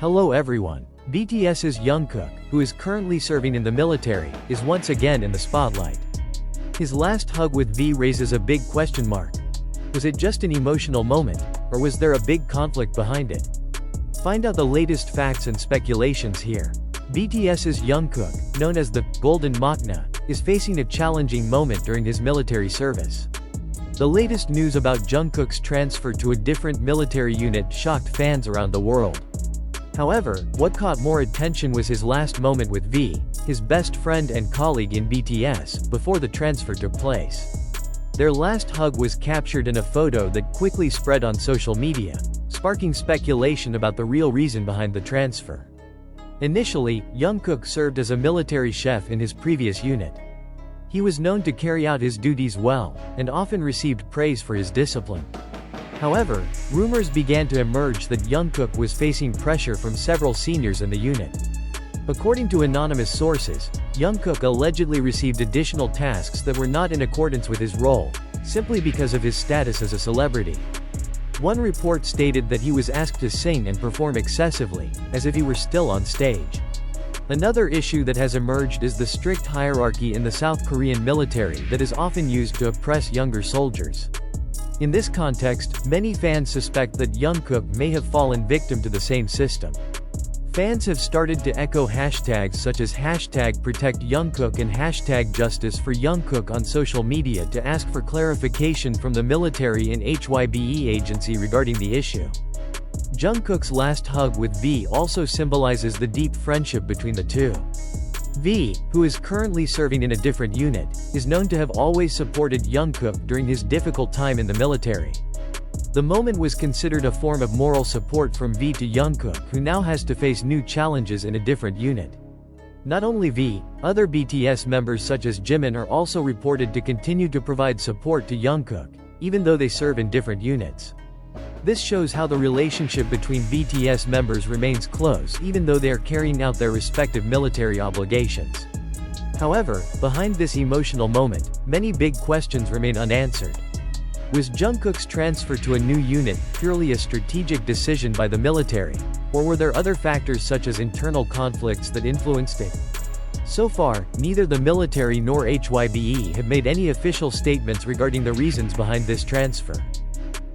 Hello everyone. BTS's Jungkook, who is currently serving in the military, is once again in the spotlight. His last hug with V raises a big question mark. Was it just an emotional moment, or was there a big conflict behind it? Find out the latest facts and speculations here. BTS's Jungkook, known as the Golden Machina, is facing a challenging moment during his military service. The latest news about Jungkook's transfer to a different military unit shocked fans around the world. However, what caught more attention was his last moment with V, his best friend and colleague in BTS, before the transfer took place. Their last hug was captured in a photo that quickly spread on social media, sparking speculation about the real reason behind the transfer. Initially, Jungkook served as a military chef in his previous unit. He was known to carry out his duties well, and often received praise for his discipline. However, rumors began to emerge that Jungkook was facing pressure from several seniors in the unit. According to anonymous sources, Jungkook allegedly received additional tasks that were not in accordance with his role, simply because of his status as a celebrity. One report stated that he was asked to sing and perform excessively, as if he were still on stage. Another issue that has emerged is the strict hierarchy in the South Korean military that is often used to oppress younger soldiers. In this context, many fans suspect that Jungkook may have fallen victim to the same system. Fans have started to echo hashtags such as #ProtectJungkook and #JusticeForJungkook on social media to ask for clarification from the military and HYBE agency regarding the issue. Jungkook's last hug with V also symbolizes the deep friendship between the two. V, who is currently serving in a different unit, is known to have always supported Jungkook during his difficult time in the military. The moment was considered a form of moral support from V to Jungkook, who now has to face new challenges in a different unit. Not only V, other BTS members such as Jimin are also reported to continue to provide support to Jungkook, even though they serve in different units. This shows how the relationship between BTS members remains close even though they are carrying out their respective military obligations. However, behind this emotional moment, many big questions remain unanswered. Was Jungkook's transfer to a new unit purely a strategic decision by the military, or were there other factors such as internal conflicts that influenced it? So far, neither the military nor HYBE have made any official statements regarding the reasons behind this transfer.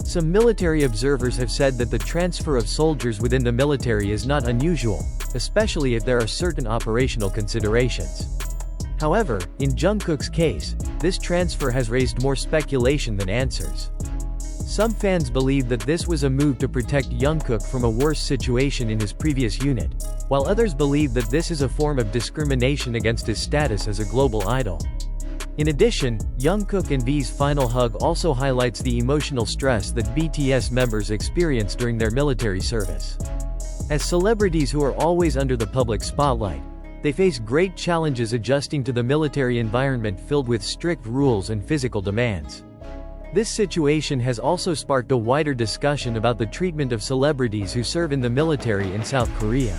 Some military observers have said that the transfer of soldiers within the military is not unusual, especially if there are certain operational considerations. However, in Jungkook's case, this transfer has raised more speculation than answers. Some fans believe that this was a move to protect Jungkook from a worse situation in his previous unit, while others believe that this is a form of discrimination against his status as a global idol. In addition, Jungkook and V's final hug also highlights the emotional stress that BTS members experience during their military service. As celebrities who are always under the public spotlight, they face great challenges adjusting to the military environment filled with strict rules and physical demands. This situation has also sparked a wider discussion about the treatment of celebrities who serve in the military in South Korea.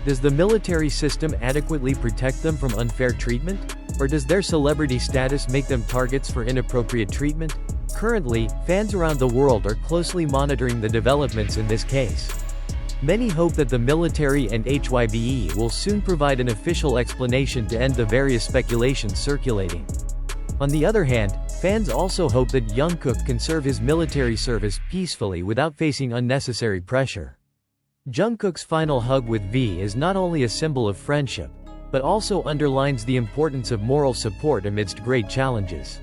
Does the military system adequately protect them from unfair treatment? Or does their celebrity status make them targets for inappropriate treatment? Currently, fans around the world are closely monitoring the developments in this case. Many hope that the military and HYBE will soon provide an official explanation to end the various speculations circulating. On the other hand, fans also hope that Jungkook can serve his military service peacefully without facing unnecessary pressure. Jungkook's final hug with V is not only a symbol of friendship, but also underlines the importance of moral support amidst great challenges.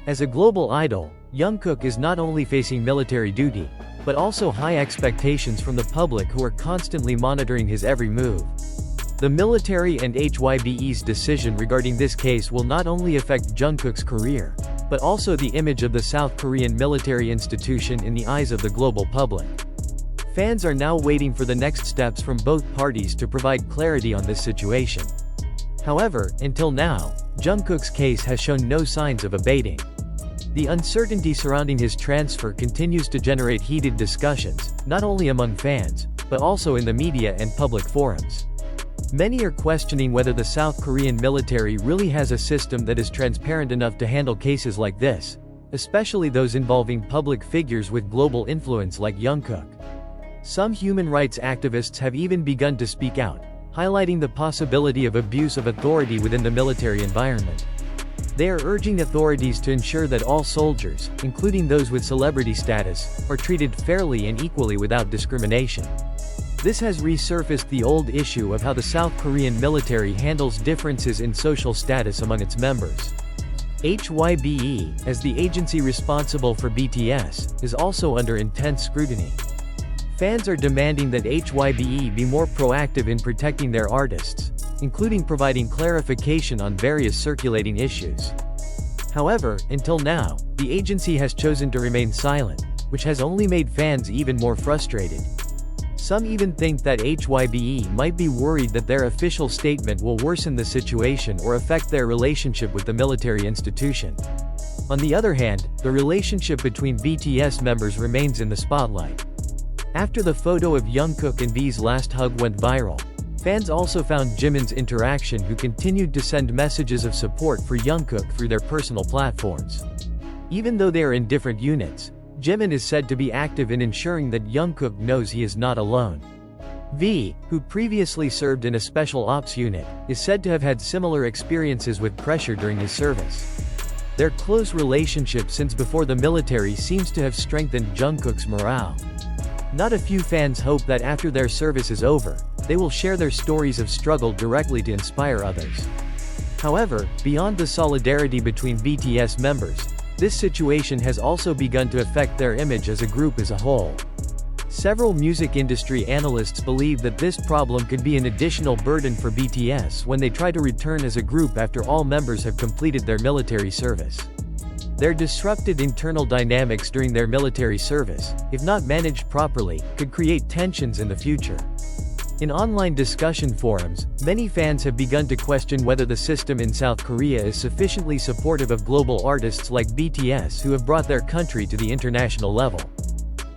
As a global idol, Jungkook is not only facing military duty, but also high expectations from the public who are constantly monitoring his every move. The military and HYBE's decision regarding this case will not only affect Jungkook's career, but also the image of the South Korean military institution in the eyes of the global public. Fans are now waiting for the next steps from both parties to provide clarity on this situation. However, until now, Jungkook's case has shown no signs of abating. The uncertainty surrounding his transfer continues to generate heated discussions, not only among fans, but also in the media and public forums. Many are questioning whether the South Korean military really has a system that is transparent enough to handle cases like this, especially those involving public figures with global influence like Jungkook. Some human rights activists have even begun to speak out, highlighting the possibility of abuse of authority within the military environment. They are urging authorities to ensure that all soldiers, including those with celebrity status, are treated fairly and equally without discrimination. This has resurfaced the old issue of how the South Korean military handles differences in social status among its members. HYBE, as the agency responsible for BTS, is also under intense scrutiny. Fans are demanding that HYBE be more proactive in protecting their artists, including providing clarification on various circulating issues. However, until now, the agency has chosen to remain silent, which has only made fans even more frustrated. Some even think that HYBE might be worried that their official statement will worsen the situation or affect their relationship with the military institution. On the other hand, the relationship between BTS members remains in the spotlight. After the photo of Jungkook and V's last hug went viral, fans also found Jimin's interaction, who continued to send messages of support for Jungkook through their personal platforms. Even though they are in different units, Jimin is said to be active in ensuring that Jungkook knows he is not alone. V, who previously served in a special ops unit, is said to have had similar experiences with pressure during his service. Their close relationship since before the military seems to have strengthened Jungkook's morale. Not a few fans hope that after their service is over, they will share their stories of struggle directly to inspire others. However, beyond the solidarity between BTS members, this situation has also begun to affect their image as a group as a whole. Several music industry analysts believe that this problem could be an additional burden for BTS when they try to return as a group after all members have completed their military service. Their disrupted internal dynamics during their military service, if not managed properly, could create tensions in the future. In online discussion forums, many fans have begun to question whether the system in South Korea is sufficiently supportive of global artists like BTS who have brought their country to the international level.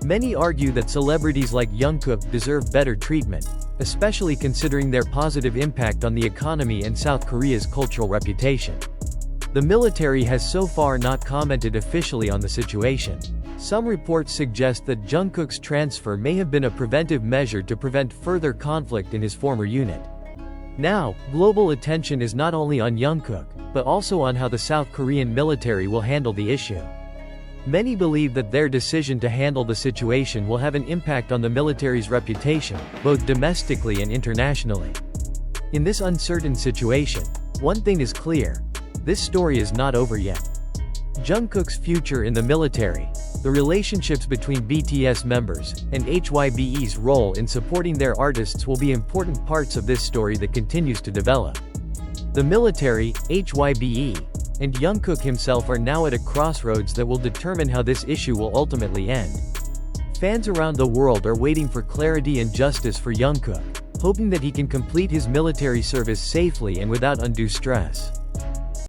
Many argue that celebrities like Jungkook deserve better treatment, especially considering their positive impact on the economy and South Korea's cultural reputation. The military has so far not commented officially on the situation. Some reports suggest that Jungkook's transfer may have been a preventive measure to prevent further conflict in his former unit. Now, global attention is not only on Jungkook, but also on how the South Korean military will handle the issue. Many believe that their decision to handle the situation will have an impact on the military's reputation, both domestically and internationally. In this uncertain situation, one thing is clear: this story is not over yet. Jungkook's future in the military, the relationships between BTS members, and HYBE's role in supporting their artists will be important parts of this story that continues to develop. The military, HYBE, and Jungkook himself are now at a crossroads that will determine how this issue will ultimately end. Fans around the world are waiting for clarity and justice for Jungkook, hoping that he can complete his military service safely and without undue stress.